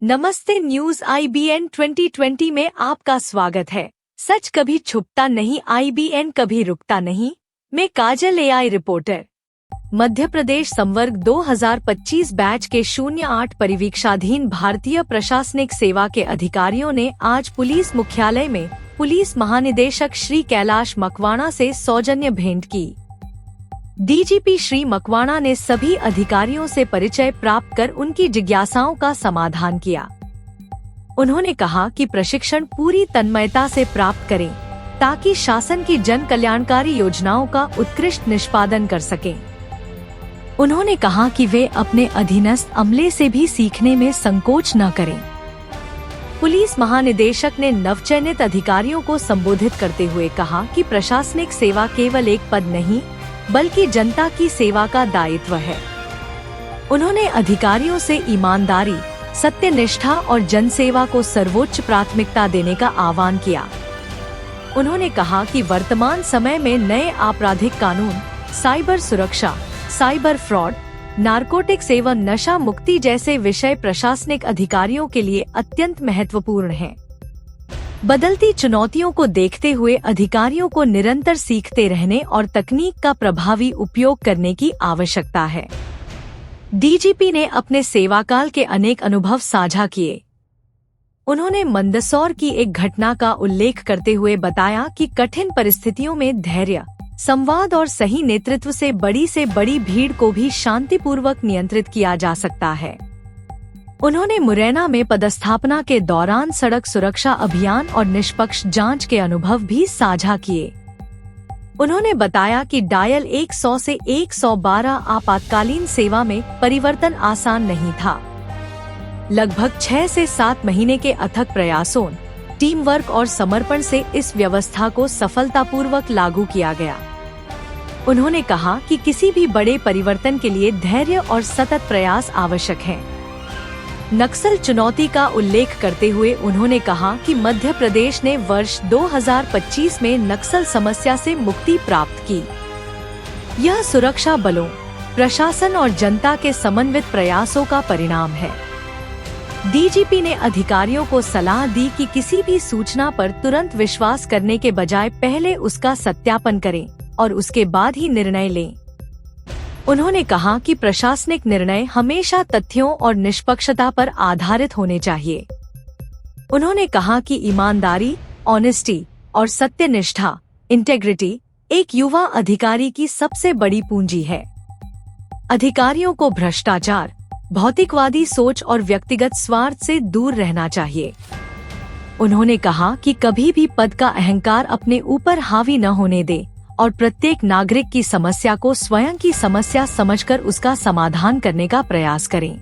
नमस्ते, news IBN 2020 में आपका स्वागत है। सच कभी छुपता नहीं, IBN कभी रुकता नहीं। मैं काजल AI रिपोर्टर। मध्य प्रदेश संवर्ग 2025 बैच के 08 परिवीक्षाधीन भारतीय प्रशासनिक सेवा के अधिकारियों ने आज पुलिस मुख्यालय में पुलिस महानिदेशक श्री कैलाश मकवाणा से सौजन्य भेंट की। DGP श्री मकवाणा ने सभी अधिकारियों से परिचय प्राप्त कर उनकी जिज्ञासाओं का समाधान किया। उन्होंने कहा कि प्रशिक्षण पूरी तन्मयता से प्राप्त करें ताकि शासन की जन कल्याणकारी योजनाओं का उत्कृष्ट निष्पादन कर सकें। उन्होंने कहा कि वे अपने अधीनस्थ अमले से भी सीखने में संकोच न करें। पुलिस महानिदेशक ने नवचयनित अधिकारियों को संबोधित करते हुए कहा कि प्रशासनिक सेवा केवल एक पद नहीं बल्कि जनता की सेवा का दायित्व है। उन्होंने अधिकारियों से ईमानदारी, सत्यनिष्ठा और जनसेवा को सर्वोच्च प्राथमिकता देने का आह्वान किया। उन्होंने कहा कि वर्तमान समय में नए आपराधिक कानून, साइबर सुरक्षा, साइबर फ्रॉड, नारकोटिक्स एवं नशा मुक्ति जैसे विषय प्रशासनिक अधिकारियों के लिए अत्यंत महत्वपूर्ण हैं। बदलती चुनौतियों को देखते हुए अधिकारियों को निरंतर सीखते रहने और तकनीक का प्रभावी उपयोग करने की आवश्यकता है। DGP ने अपने सेवाकाल के अनेक अनुभव साझा किए। उन्होंने मंदसौर की एक घटना का उल्लेख करते हुए बताया कि कठिन परिस्थितियों में धैर्य, संवाद और सही नेतृत्व से बड़ी भीड़ को भी शांतिपूर्वक नियंत्रित किया जा सकता है। उन्होंने मुरैना में पदस्थापना के दौरान सड़क सुरक्षा अभियान और निष्पक्ष जांच के अनुभव भी साझा किए। उन्होंने बताया कि डायल 100 से 112 आपातकालीन सेवा में परिवर्तन आसान नहीं था। लगभग 6 से 7 महीने के अथक प्रयासों, टीम वर्क और समर्पण से इस व्यवस्था को सफलतापूर्वक लागू किया गया। उन्होंने कहा कि किसी भी बड़े परिवर्तन के लिए धैर्य और सतत प्रयास आवश्यक है। नक्सल चुनौती का उल्लेख करते हुए उन्होंने कहा कि मध्य प्रदेश ने वर्ष 2025 में नक्सल समस्या से मुक्ति प्राप्त की। यह सुरक्षा बलों, प्रशासन और जनता के समन्वित प्रयासों का परिणाम है। DGP ने अधिकारियों को सलाह दी कि किसी भी सूचना पर तुरंत विश्वास करने के बजाय पहले उसका सत्यापन करें और उसके बाद ही निर्णय लें। उन्होंने कहा कि प्रशासनिक निर्णय हमेशा तथ्यों और निष्पक्षता पर आधारित होने चाहिए। उन्होंने कहा कि ईमानदारी, ऑनेस्टी और सत्यनिष्ठा, इंटेग्रिटी एक युवा अधिकारी की सबसे बड़ी पूंजी है। अधिकारियों को भ्रष्टाचार, भौतिकवादी सोच और व्यक्तिगत स्वार्थ से दूर रहना चाहिए। उन्होंने कहा कि कभी भी पद का अहंकार अपने ऊपर हावी न होने दे और प्रत्येक नागरिक की समस्या को स्वयं की समस्या समझकर उसका समाधान करने का प्रयास करें।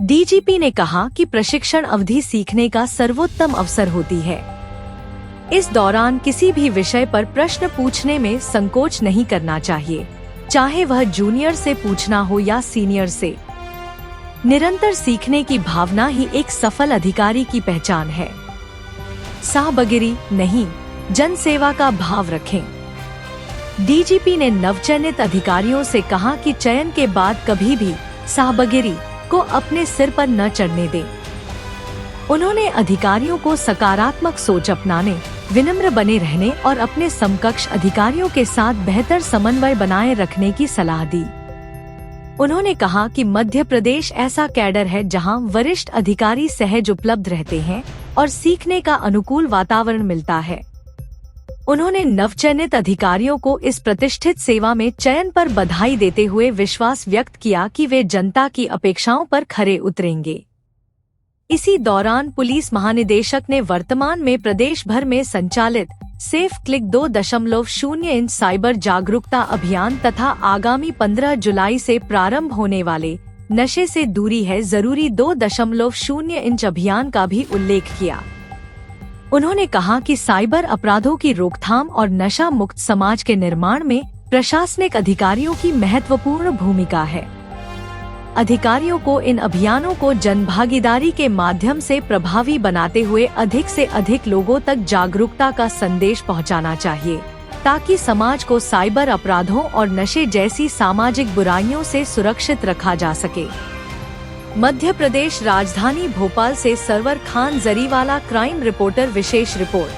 DGP ने कहा कि प्रशिक्षण अवधि सीखने का सर्वोत्तम अवसर होती है। इस दौरान किसी भी विषय पर प्रश्न पूछने में संकोच नहीं करना चाहिए, चाहे वह जूनियर से पूछना हो या सीनियर से। निरंतर सीखने की भावना ही एक सफल अधिकारी की पहचान है। साहबगिरी नहीं, जनसेवा का भाव रखें। DGP ने नवचयनित अधिकारियों से कहा कि चयन के बाद कभी भी साहबगिरी को अपने सिर पर न चढ़ने दें। उन्होंने अधिकारियों को सकारात्मक सोच अपनाने, विनम्र बने रहने और अपने समकक्ष अधिकारियों के साथ बेहतर समन्वय बनाए रखने की सलाह दी। उन्होंने कहा कि मध्य प्रदेश ऐसा कैडर है जहां वरिष्ठ अधिकारी सहज उपलब्ध रहते हैं और सीखने का अनुकूल वातावरण मिलता है। उन्होंने नवचयनित अधिकारियों को इस प्रतिष्ठित सेवा में चयन पर बधाई देते हुए विश्वास व्यक्त किया कि वे जनता की अपेक्षाओं पर खरे उतरेंगे। इसी दौरान पुलिस महानिदेशक ने वर्तमान में प्रदेश भर में संचालित सेफ क्लिक 2.0 इंच साइबर जागरूकता अभियान तथा आगामी 15 जुलाई से प्रारंभ होने वाले नशे से दूरी है जरूरी 2.0 इंच अभियान का भी उल्लेख किया। उन्होंने कहा कि साइबर अपराधों की रोकथाम और नशा मुक्त समाज के निर्माण में प्रशासनिक अधिकारियों की महत्वपूर्ण भूमिका है। अधिकारियों को इन अभियानों को जनभागीदारी के माध्यम से प्रभावी बनाते हुए अधिक से अधिक लोगों तक जागरूकता का संदेश पहुंचाना चाहिए, ताकि समाज को साइबर अपराधों और नशे जैसी सामाजिक बुराइयों से सुरक्षित रखा जा सके। मध्य प्रदेश राजधानी भोपाल से सरवर खान जरीवाला क्राइम रिपोर्टर विशेष रिपोर्ट।